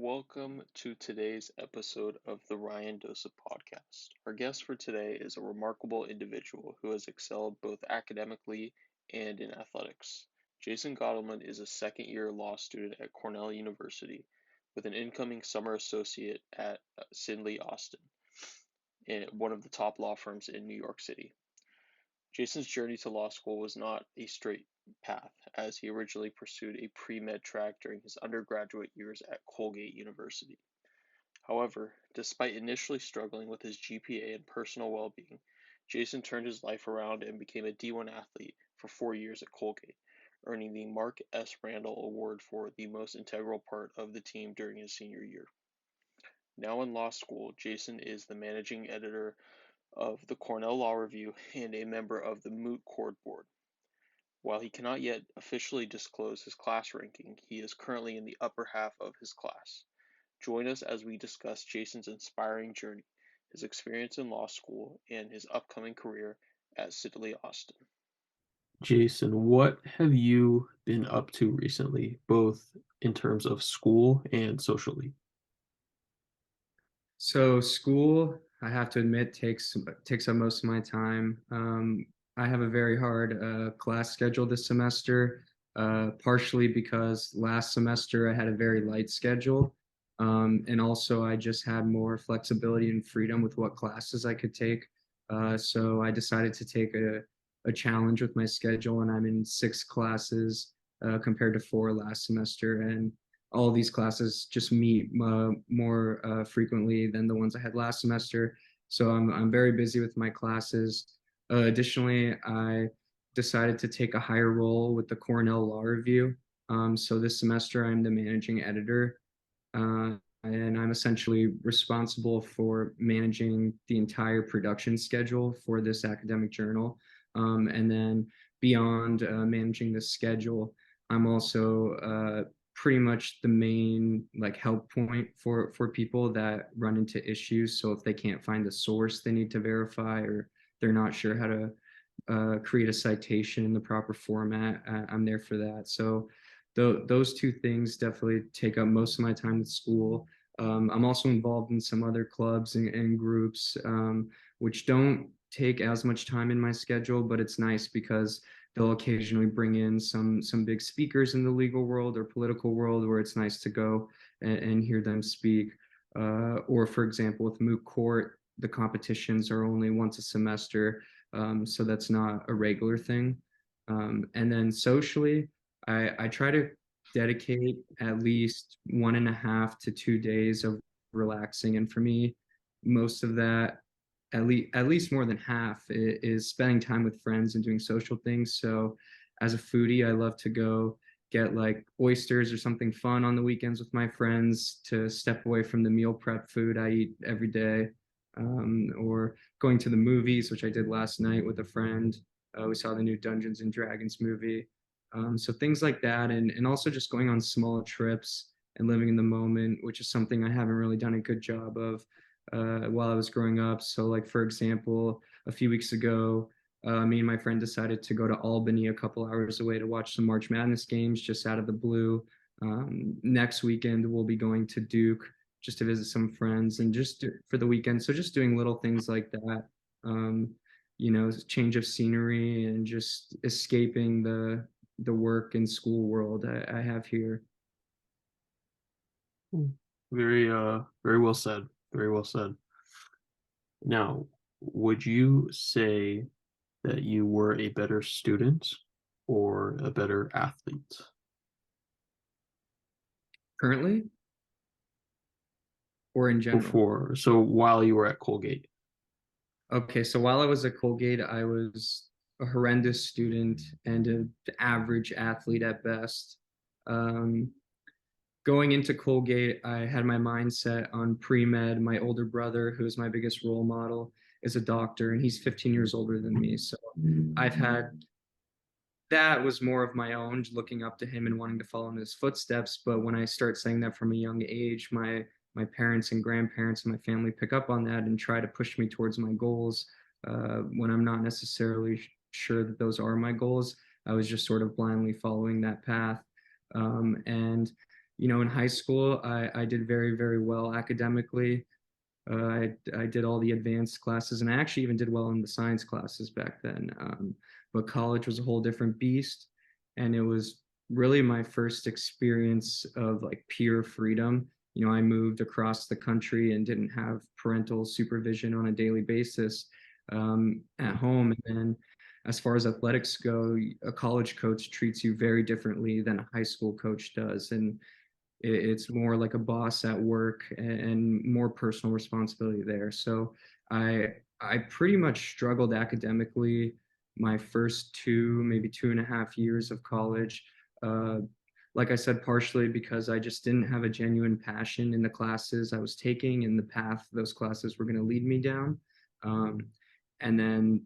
Welcome to today's episode of the Ryan Dosa podcast. Our guest for today is a remarkable individual who has excelled both academically and in athletics. Jason Godelman is a second year law student at Cornell University with an incoming summer associate at Sidley Austin, one of the top law firms in New York City. Jason's journey to law school was not a straight path, as he originally pursued a pre-med track during his undergraduate years at Colgate University. However, despite initially struggling with his GPA and personal well-being, Jason turned his life around and became a D1 athlete for 4 years at Colgate, earning the Mark S. Randall Award for the most integral part of the team during his senior year. Now in law school, Jason is the managing editor of the Cornell Law Review and a member of the Moot Court Board. While he cannot yet officially disclose his class ranking, he is currently in the upper half of his class. Join us as we discuss Jason's inspiring journey, his experience in law school, and his upcoming career at Sidley Austin. Jason, what have you been up to recently, both in terms of school and socially? So school, I have to admit, takes up most of my time. I have a very hard class schedule this semester, partially because last semester I had a very light schedule, and also I just had more flexibility and freedom with what classes I could take. So I decided to take a challenge with my schedule, and I'm in 6 classes compared to 4 last semester, and all of these classes just meet more frequently than the ones I had last semester. So I'm very busy with my classes. Additionally, I decided to take a higher role with the Cornell Law Review. So this semester, I'm the managing editor, and I'm essentially responsible for managing the entire production schedule for this academic journal. And then beyond managing the schedule, I'm also pretty much the main help point for people that run into issues. So if they can't find the source they need to verify, or they're not sure how to create a citation in the proper format, I'm there for that. So those two things definitely take up most of my time with school. I'm also involved in some other clubs and groups, which don't take as much time in my schedule, but it's nice because they'll occasionally bring in some big speakers in the legal world or political world, where it's nice to go and hear them speak. Or for example, with Moot Court, the competitions are only once a semester, so that's not a regular thing. And then socially, I try to dedicate at least 1.5 to 2 days of relaxing. And for me, most of that, at least more than half, is spending time with friends and doing social things. So as a foodie, I love to go get like oysters or something fun on the weekends with my friends to step away from the meal prep food I eat every day. Or going to the movies, which I did last night with a friend. We saw the new Dungeons and Dragons movie. So things like that, and also just going on small trips and living in the moment, which is something I haven't really done a good job of while I was growing up. So, like for example, a few weeks ago, me and my friend decided to go to Albany, a couple hours away, to watch some March Madness games just out of the blue. Next weekend, we'll be going to Duke just to visit some friends and for the weekend. So just doing little things like that. Change of scenery and just escaping the work and school world I have here. Very well said. Very well said. Now, would you say that you were a better student or a better athlete? Currently, or in general? So while you were at Colgate? Okay, so while I was at Colgate, I was a horrendous student and an average athlete at best. Um, Going into Colgate, I had my mindset on pre-med. My older brother, who is my biggest role model, is a doctor, and he's 15 years older than me. So I've had that was more of my own, looking up to him and wanting to follow in his footsteps. But when I start saying that from a young age, my parents and grandparents and my family pick up on that and try to push me towards my goals when I'm not necessarily sure that those are my goals. I was just sort of blindly following that path. And in high school, I did very, very well academically. I did all the advanced classes, and I actually even did well in the science classes back then. But college was a whole different beast, and it was really my first experience of like pure freedom. I moved across the country and didn't have parental supervision on a daily basis at home. And then, as far as athletics go, a college coach treats you very differently than a high school coach does, and it's more like a boss at work and more personal responsibility there. So I pretty much struggled academically my first maybe 2.5 years of college. Uh, like I said, partially because I just didn't have a genuine passion in the classes I was taking and the path those classes were going to lead me down. Um, and then,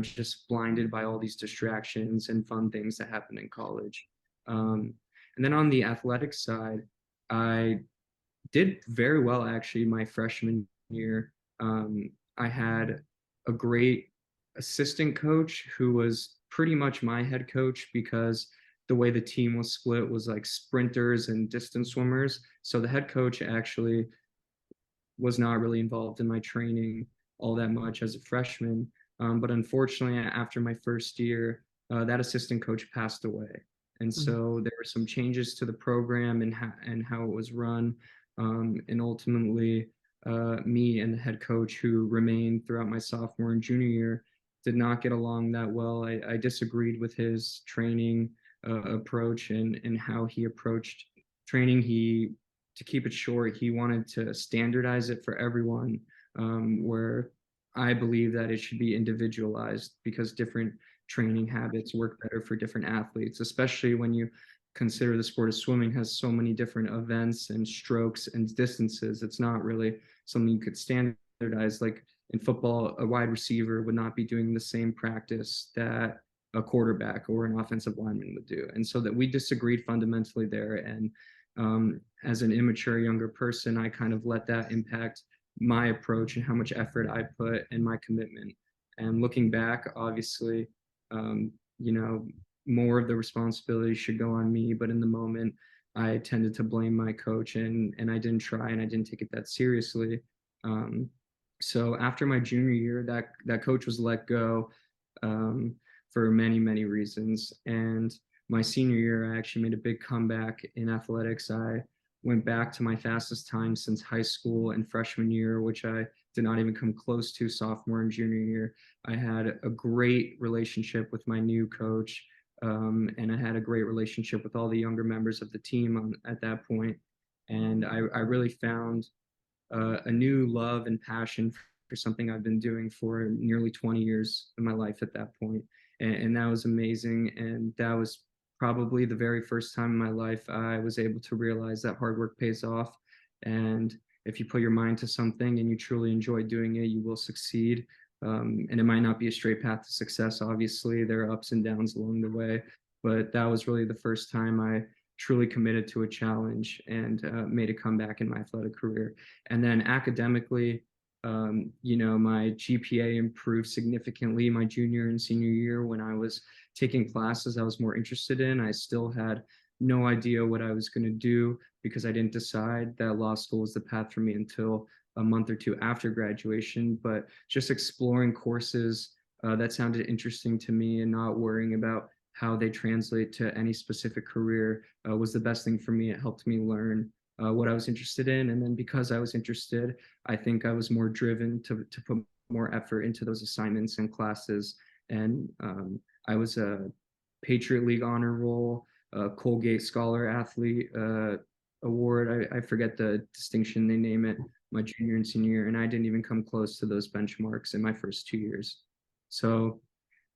just blinded by all these distractions and fun things that happen in college. Um, and then on the athletic side, I did very well actually my freshman year. I had a great assistant coach who was pretty much my head coach because the way the team was split was like sprinters and distance swimmers. So the head coach actually was not really involved in my training all that much as a freshman. But unfortunately, after my first year, that assistant coach passed away. And Mhm. so there were some changes to the program and how it was run. And ultimately, me and the head coach, who remained throughout my sophomore and junior year, did not get along that well. I disagreed with his training approach and how he approached training. To keep it short, he wanted to standardize it for everyone, where I believe that it should be individualized because different training habits work better for different athletes, especially when you consider the sport of swimming has so many different events and strokes and distances. It's not really something you could standardize. Like in football, a wide receiver would not be doing the same practice that a quarterback or an offensive lineman would do. And so that we disagreed fundamentally there. And as an immature younger person, I kind of let that impact my approach and how much effort I put and my commitment. And looking back, obviously, um, you know, more of the responsibility should go on me. But in the moment, I tended to blame my coach, and I didn't try and I didn't take it that seriously. Um, so after my junior year, that coach was let go um, for many, many reasons. And my senior year, I actually made a big comeback in athletics. I went back to my fastest time since high school and freshman year, which I did not even come close to sophomore and junior year. I had a great relationship with my new coach, and I had a great relationship with all the younger members of the team at that point. And I really found a new love and passion for something I've been doing for nearly 20 years of my life at that point. And that was amazing. And that was probably the very first time in my life I was able to realize that hard work pays off. And if you put your mind to something and you truly enjoy doing it, you will succeed. And it might not be a straight path to success. Obviously, there are ups and downs along the way. But that was really the first time I truly committed to a challenge and made a comeback in my athletic career. And then academically, my GPA improved significantly my junior and senior year when I was taking classes I was more interested in. I still had no idea what I was going to do because I didn't decide that law school was the path for me until a month or two after graduation. But just exploring courses that sounded interesting to me and not worrying about how they translate to any specific career was the best thing for me. It helped me learn what I was interested in. And then because I was interested, I think I was more driven to put more effort into those assignments and classes. And I was a Patriot League honor roll, Colgate Scholar Athlete Award. I forget the distinction they name it, my junior and senior year, and I didn't even come close to those benchmarks in my first 2 years. So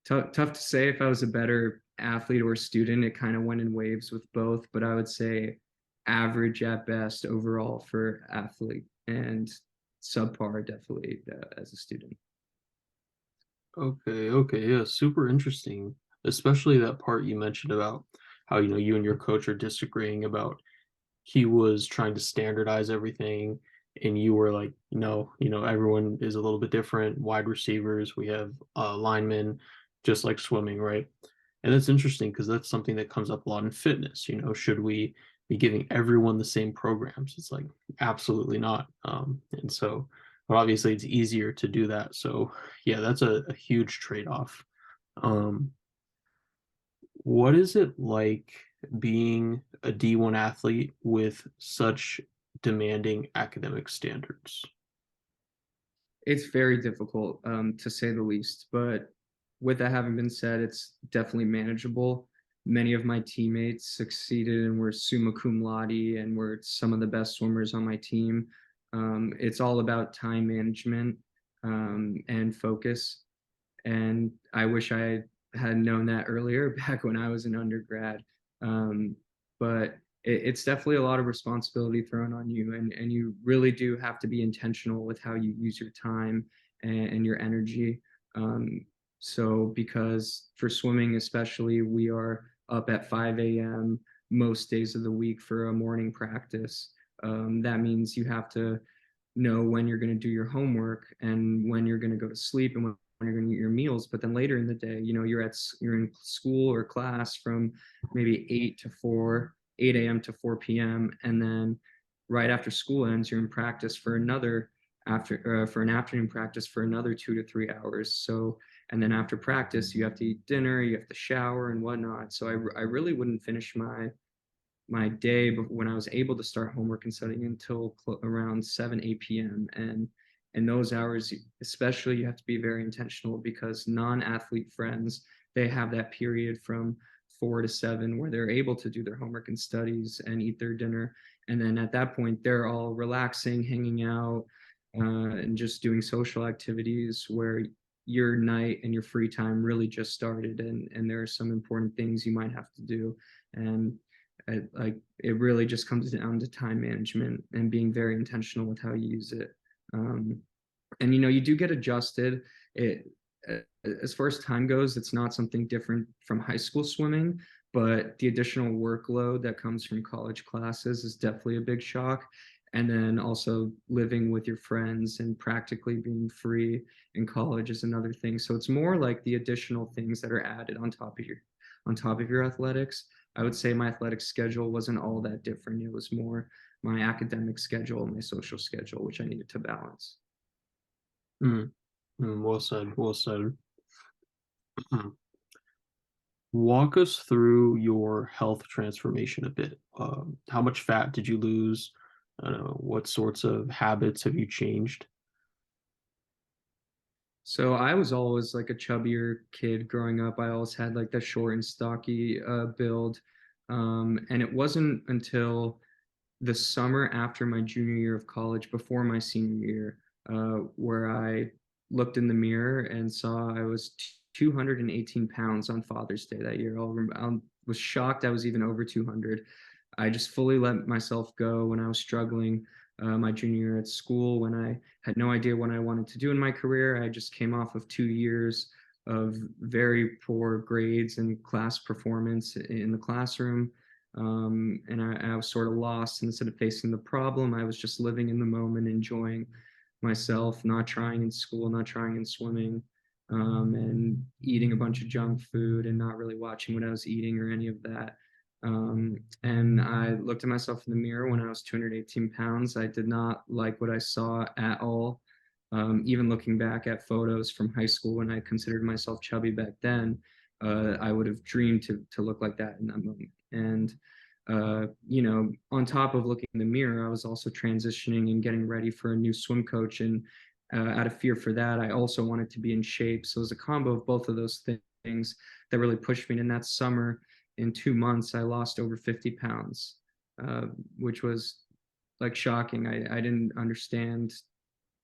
tough to say if I was a better athlete or student. It kind of went in waves with both, but I would say average at best overall for athlete and subpar definitely as a student. Okay, okay, yeah, super interesting. Especially that part you mentioned about how, you and your coach are disagreeing about he was trying to standardize everything and you were like, no, everyone is a little bit different. Wide receivers, we have linemen, just like swimming, right? And that's interesting because that's something that comes up a lot in fitness. Should we be giving everyone the same programs. It's like absolutely not. And so, but obviously it's easier to do that. So yeah, that's a huge trade-off. Um, what is it like being a D1 athlete with such demanding academic standards? It's very difficult, to say the least, but with that having been said, it's definitely manageable. Many of my teammates succeeded and were summa cum laude and were some of the best swimmers on my team. It's all about time management, and focus. And I wish I had known that earlier back when I was an undergrad. Um, but it's definitely a lot of responsibility thrown on you, and you really do have to be intentional with how you use your time and your energy. Um, so, because for swimming, especially, we are up at 5 a.m. most days of the week for a morning practice. That means you have to know when you're going to do your homework and when you're going to go to sleep and when you're going to eat your meals. But then later in the day, you're in school or class from maybe 8 a.m. to 4 p.m. And then right after school ends, you're in practice for for an afternoon practice for another 2 to 3 hours. So, and then after practice, you have to eat dinner, you have to shower and whatnot. So I really wouldn't finish my day when I was able to start homework and studying until around 7, 8 p.m. And in those hours, especially, you have to be very intentional because non-athlete friends, they have that period from 4 to 7 where they're able to do their homework and studies and eat their dinner. And then at that point, they're all relaxing, hanging out, and just doing social activities where your night and your free time really just started. And there are some important things you might have to do. And it really just comes down to time management and being very intentional with how you use it. Um, and you do get adjusted. It as far as time goes, it's not something different from high school swimming, but the additional workload that comes from college classes is definitely a big shock. And then also living with your friends and practically being free in college is another thing. So it's more like the additional things that are added on top of your athletics. I would say my athletic schedule wasn't all that different. It was more my academic schedule, my social schedule, which I needed to balance. Mm, well said. Well said. Walk us through your health transformation a bit. How much fat did you lose? I don't know, what sorts of habits have you changed? So I was always like a chubbier kid growing up. I always had like the short and stocky build. And it wasn't until the summer after my junior year of college, before my senior year, where I looked in the mirror and saw I was 218 pounds on Father's Day that year. I was shocked I was even over 200. I just fully let myself go when I was struggling my junior year at school, when I had no idea what I wanted to do in my career. I just came off of 2 years of very poor grades and class performance in the classroom. And I was sort of lost. Instead of facing the problem, I was just living in the moment, enjoying myself, not trying in school, not trying in swimming, and eating a bunch of junk food and not really watching what I was eating or any of that. And I looked at myself in the mirror when I was 218 pounds. I did not like what I saw at all. Even looking back at photos from high school when I considered myself chubby back then, I would have dreamed to look like that in that moment. And on top of looking in the mirror, I was also transitioning and getting ready for a new swim coach. And out of fear for that, I also wanted to be in shape. So it was a combo of both of those things that really pushed me. And in that summer, in 2 months, I lost over 50 pounds, uh, which was like shocking. I didn't understand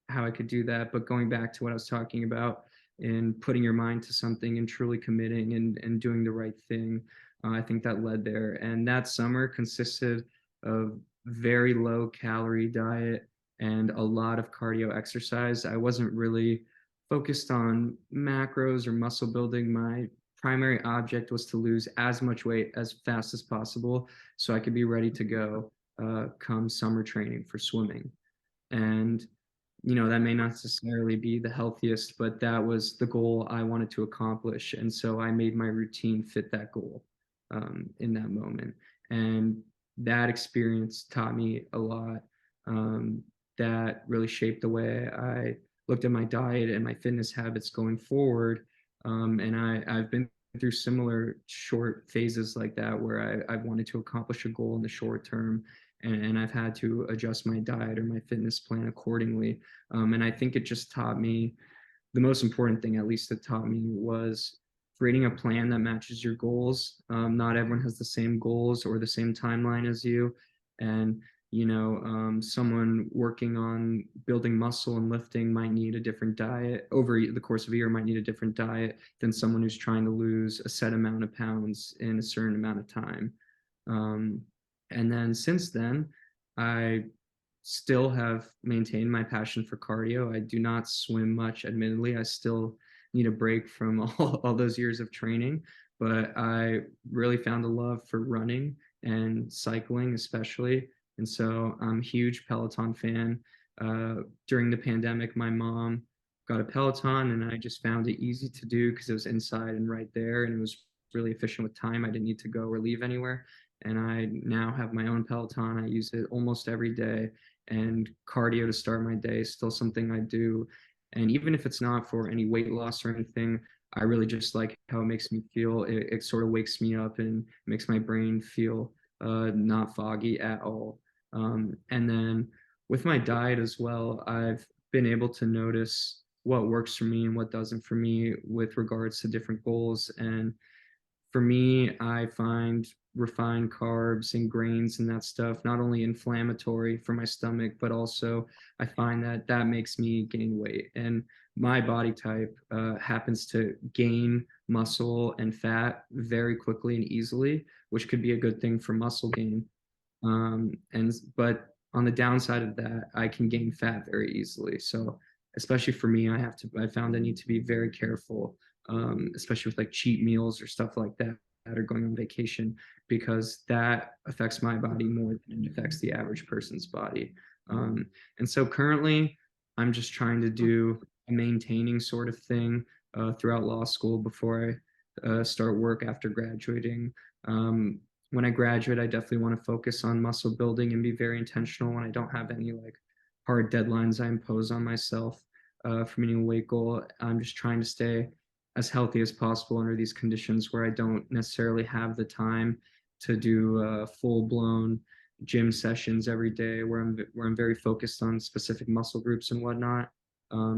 how I could do that. But going back to what I was talking about and putting your mind to something and truly committing and doing the right thing, I think that led there. And that summer consisted of very low calorie diet and a lot of cardio exercise. I wasn't really focused on macros or muscle building. My primary object was to lose as much weight as fast as possible so I could be ready to go come summer training for swimming. And that may not necessarily be the healthiest, but that was the goal I wanted to accomplish. And so I made my routine fit that goal in that moment. And that experience taught me a lot. Um, that really shaped the way I looked at my diet and my fitness habits going forward. And I've been through similar short phases like that where I've wanted to accomplish a goal in the short term, and I've had to adjust my diet or my fitness plan accordingly. And I think it just taught me the most important thing, at least it taught me, was creating a plan that matches your goals. Not everyone has the same goals or the same timeline as you. And, someone working on building muscle and lifting might need a different diet over the course of a year, might need a different diet than someone who's trying to lose a set amount of pounds in a certain amount of time. Um, and then since then, I still have maintained my passion for cardio. I do not swim much, admittedly. I still need a break from all those years of training, but I really found a love for running and cycling, especially. And so I'm a huge Peloton fan. During the pandemic, my mom got a Peloton, and I just found it easy to do because it was inside and right there, and it was really efficient with time. I didn't need to go or leave anywhere. And I now have my own Peloton. I use it almost every day, and cardio to start my day is still something I do. And even if it's not for any weight loss or anything, I really just like how it makes me feel. It sort of wakes me up and makes my brain feel not foggy at all. And then with my diet as well, I've been able to notice what works for me and what doesn't for me with regards to different goals. And for me, I find refined carbs and grains and that stuff not only inflammatory for my stomach, but also I find that that makes me gain weight. And my body type happens to gain muscle and fat very quickly and easily, which could be a good thing for muscle gain. But on the downside of that, I can gain fat very easily. So especially for me, I found I need to be very careful, especially with like cheat meals or stuff like that or going on vacation, because that affects my body more than it affects the average person's body. And so currently I'm just trying to do a maintaining sort of thing throughout law school before I start work after graduating. Um, when I graduate, I definitely want to focus on muscle building and be very intentional when I don't have any like hard deadlines I impose on myself for meeting a weight goal. I'm just trying to stay as healthy as possible under these conditions where I don't necessarily have the time to do full blown gym sessions every day where I'm very focused on specific muscle groups and whatnot.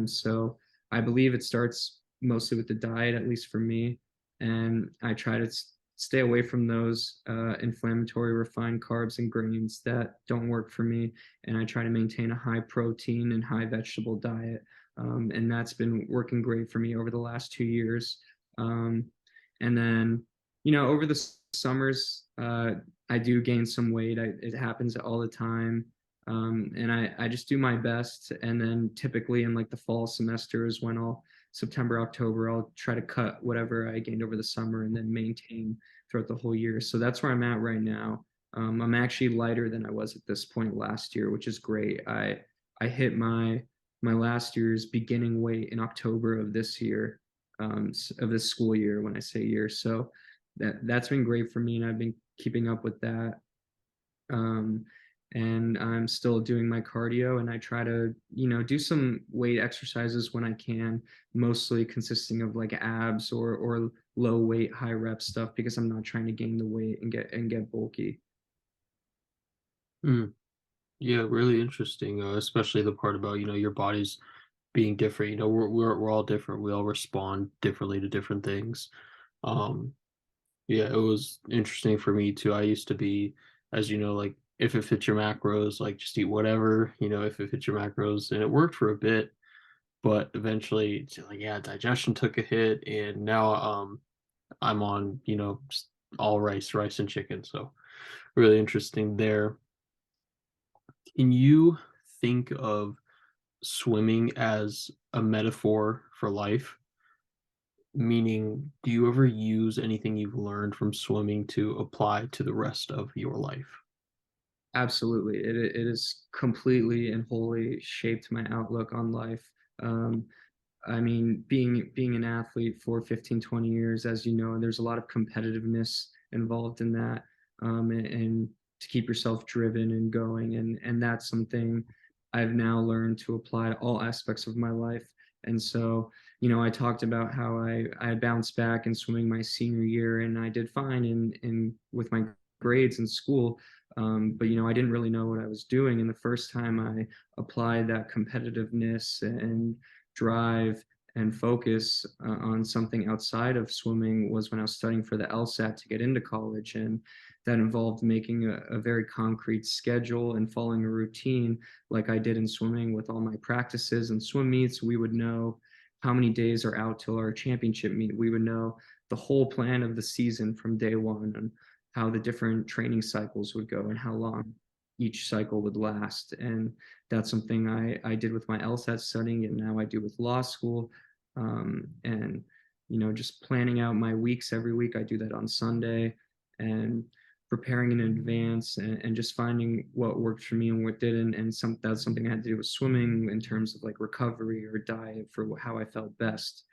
So I believe it starts mostly with the diet, at least for me, and I try to stay away from those inflammatory refined carbs and grains that don't work for me. And I try to maintain a high protein and high vegetable diet. And that's been working great for me over the last 2 years. Um, and then, over the summers, I do gain some weight. It happens all the time. And I just do my best. And then typically in like the fall semester is when September, October, I'll try to cut whatever I gained over the summer and then maintain throughout the whole year. So that's where I'm at right now. I'm actually lighter than I was at this point last year, which is great. I hit my last year's beginning weight in October of this year, of this school year. When I say year, so that's been great for me, and I've been keeping up with that. Um, and I'm still doing my cardio, and I try to, do some weight exercises when I can, mostly consisting of like abs or low weight, high rep stuff because I'm not trying to gain the weight and get bulky. Hmm. Yeah, really interesting, especially the part about, your body's being different. We're all different. We all respond differently to different things. Um, yeah, it was interesting for me too. I used to be, as you know, like if it fits your macros, like just eat whatever, if it fits your macros, and it worked for a bit, but eventually it's like, yeah, digestion took a hit, and now I'm on, just all rice and chicken. So really interesting there. Can you think of swimming as a metaphor for life? Meaning, do you ever use anything you've learned from swimming to apply to the rest of your life? Absolutely. It has completely and wholly shaped my outlook on life. Um, I mean, being an athlete for 15, 20 years, as you know, there's a lot of competitiveness involved in that. And to keep yourself driven and going. And that's something I've now learned to apply to all aspects of my life. And so, I talked about how I bounced back in swimming my senior year, and I did fine in with my grades in school. But I didn't really know what I was doing. And the first time I applied that competitiveness and drive and focus on something outside of swimming was when I was studying for the LSAT to get into college. And that involved making a very concrete schedule and following a routine like I did in swimming with all my practices and swim meets. We would know how many days are out till our championship meet. We would know the whole plan of the season from day one and how the different training cycles would go and how long each cycle would last. And that's something I did with my LSAT studying, and now I do with law school. And just planning out my weeks every week. I do that on Sunday, and preparing in advance, and just finding what worked for me and what didn't. And that's something I had to do with swimming in terms of like recovery or diet for how I felt best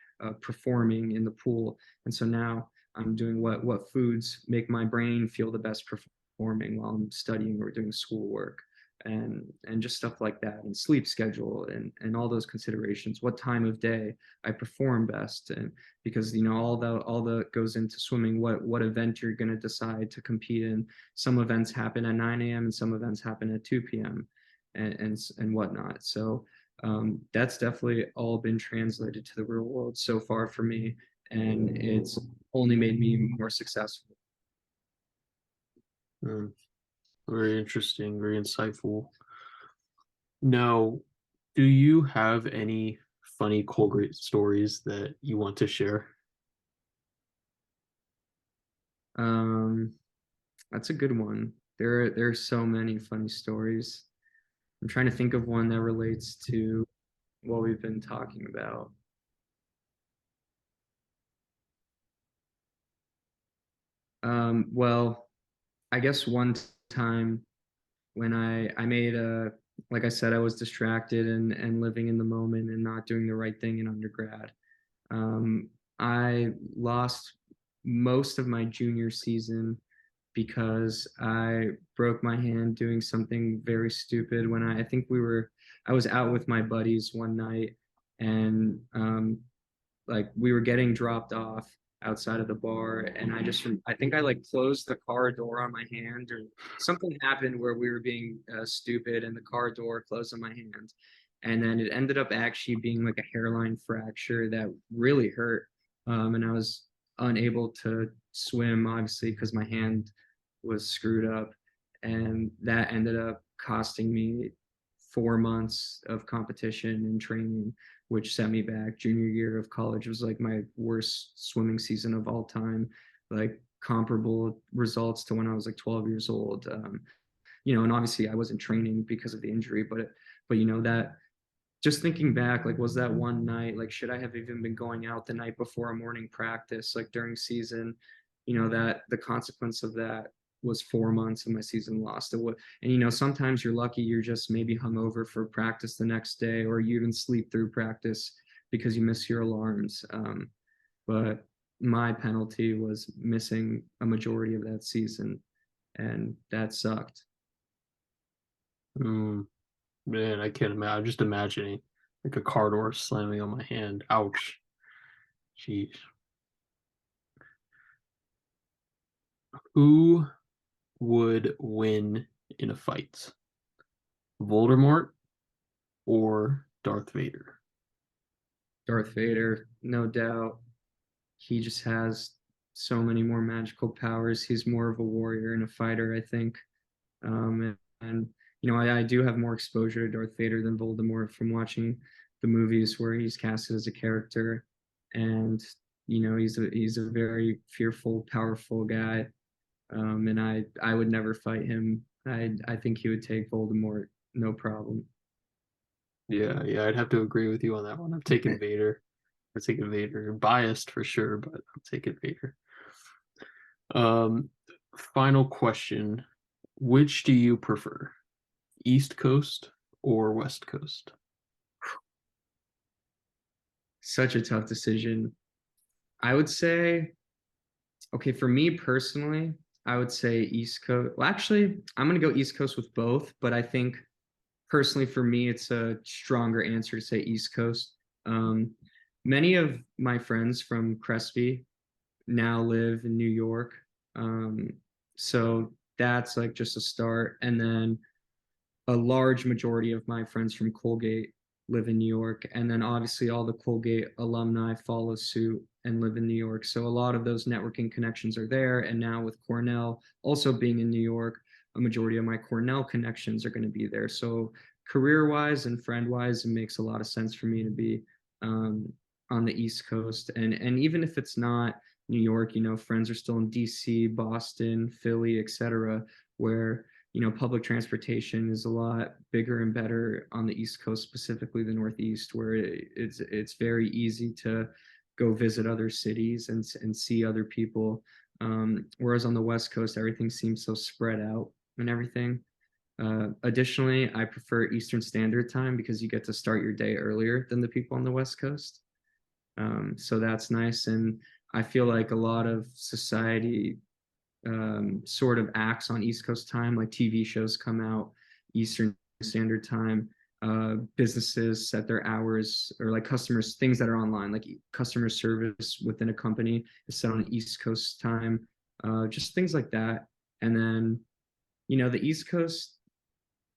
performing in the pool. And so now I'm doing what foods make my brain feel the best performing while I'm studying or doing schoolwork, and just stuff like that, and sleep schedule, and all those considerations. What time of day I perform best, and because all the goes into swimming. What event you're going to decide to compete in. Some events happen at 9 a.m. and some events happen at 2 p.m. and whatnot. So that's definitely all been translated to the real world so far for me, and it's only made me more successful. Very interesting, very insightful. Now, do you have any funny Colgate stories that you want to share? That's a good one. There are so many funny stories. I'm trying to think of one that relates to what we've been talking about. Well, I guess one time when I made like I said, I was distracted and living in the moment and not doing the right thing in undergrad. I lost most of my junior season because I broke my hand doing something very stupid when I think I was out with my buddies one night, and like we were getting dropped off outside of the bar, and I think I like closed the car door on my hand, or something happened where we were being stupid and the car door closed on my hand, and then it ended up actually being like a hairline fracture that really hurt. And I was unable to swim, obviously, because my hand was screwed up, and that ended up costing me 4 months of competition and training, which set me back. Junior year of college was like my worst swimming season of all time, like comparable results to when I was like 12 years old. And obviously I wasn't training because of the injury, but that, just thinking back, like, was that one night, like, should I have even been going out the night before a morning practice, like during season, that the consequence of that was 4 months of my season lost. And sometimes you're lucky, you're just maybe hungover for practice the next day, or you even sleep through practice because you miss your alarms. But my penalty was missing a majority of that season, and that sucked. Man, I can't imagine. I'm just imagining like a car door slamming on my hand. Ouch. Jeez. Who would win in a fight? Voldemort or Darth Vader? Darth Vader, no doubt. He just has so many more magical powers. He's more of a warrior and a fighter, I think. And I do have more exposure to Darth Vader than Voldemort from watching the movies where he's casted as a character. And he's a very fearful, powerful guy. And I would never fight him. I think he would take Voldemort, no problem. Yeah, I'd have to agree with you on that one. I'm taking Vader. I'm taking Vader. Biased for sure, but I'm taking Vader. Final question. Which do you prefer? East Coast or West Coast? Such a tough decision. I would say, okay, for me personally, I would say East Coast. Well, actually, I'm gonna go East Coast with both, but I think personally for me, it's a stronger answer to say East Coast. Um, Many of my friends from Crespi now live in New York. Um, so that's like just a start. And then a large majority of my friends from Colgate live in New York. And then obviously all the Colgate alumni follow suit and live in New York. So a lot of those networking connections are there. And now with Cornell also being in New York, a majority of my Cornell connections are going to be there. So career wise and friend wise, it makes a lot of sense for me to be um, on the East Coast. And even if it's not New York, friends are still in DC, Boston, Philly, etc., where public transportation is a lot bigger and better on the East Coast, specifically the Northeast, where it's very easy to go visit other cities and see other people. Whereas on the West Coast, everything seems so spread out and everything. Additionally, I prefer Eastern Standard Time because you get to start your day earlier than the people on the West Coast. So that's nice. And I feel like a lot of society sort of acts on East Coast time, like TV shows come out Eastern Standard Time. Businesses set their hours, or like customers, things that are online, like customer service within a company is set on East Coast time, just things like that. And then, the East Coast,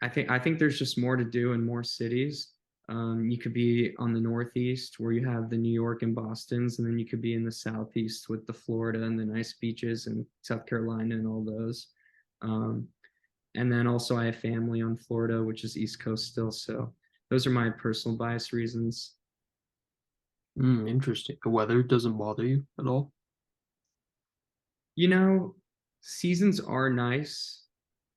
I think there's just more to do in more cities. You could be on the Northeast where you have the New York and Boston's, and then you could be in the Southeast with the Florida and the nice beaches and South Carolina and all those. Um, and then also I have family on Florida, which is East Coast still. So those are my personal bias reasons. Interesting. The weather doesn't bother you at all? You know, seasons are nice.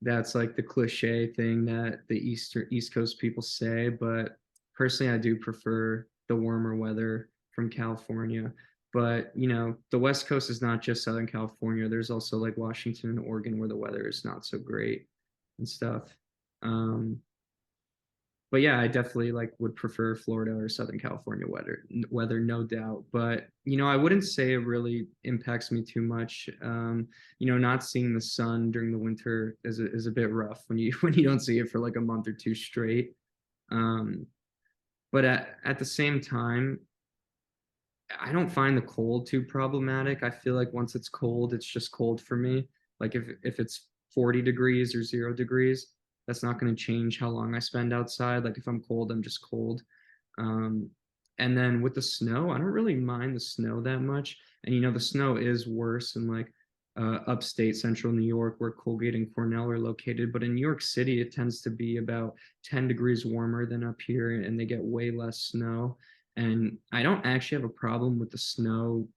That's like the cliche thing that the East Coast people say, but personally I do prefer the warmer weather from California. But, the West Coast is not just Southern California. There's also like Washington and Oregon where the weather is not so great and stuff. Um, but yeah, I definitely like would prefer Florida or Southern California weather, no doubt. But I wouldn't say it really impacts me too much. Not seeing the sun during the winter is a bit rough when you when you don't see it for like a month or two straight. Um, but at the same time, I don't find the cold too problematic. I feel like once it's cold, it's just cold for me. Like if it's 40 degrees or 0 degrees, that's not going to change how long I spend outside. Like if I'm cold, I'm just cold. Um, and then with the snow, I don't really mind the snow that much. And the snow is worse in like upstate central New York where Colgate and Cornell are located. But in New York City, it tends to be about 10 degrees warmer than up here, and they get way less snow. And I don't actually have a problem with the snow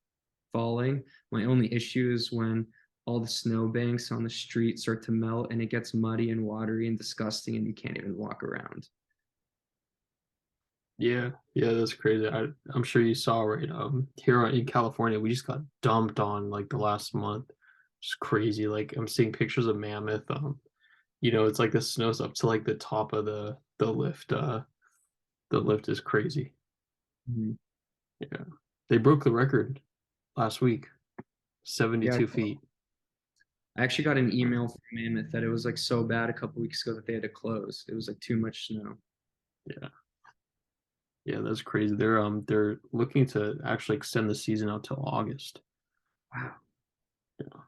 falling. My only issue is when all the snowbanks on the street start to melt and it gets muddy and watery and disgusting and you can't even walk around. Yeah, yeah, that's crazy. I'm sure you saw, right? Here in California, we just got dumped on like the last month. Just crazy. Like I'm seeing pictures of Mammoth. It's like the snow's up to like the top of the lift. The lift is crazy. Mhm. Yeah, they broke the record last week, Yeah, 72 feet. I actually got an email from Mammoth that it was like so bad a couple weeks ago that they had to close. It was like too much snow. Yeah, yeah, that's crazy. They're looking to actually extend the season out till August. Wow. Yeah,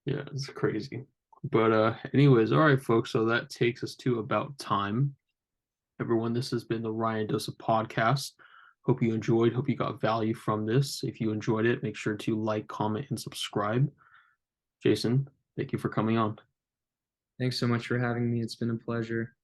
yeah, it's crazy. But anyways, all right, folks. So that takes us to about time. Everyone, this has been the Ryan Dosa podcast. Hope you enjoyed. Hope you got value from this. If you enjoyed it, make sure to like, comment, and subscribe. Jason, thank you for coming on. Thanks so much for having me. It's been a pleasure.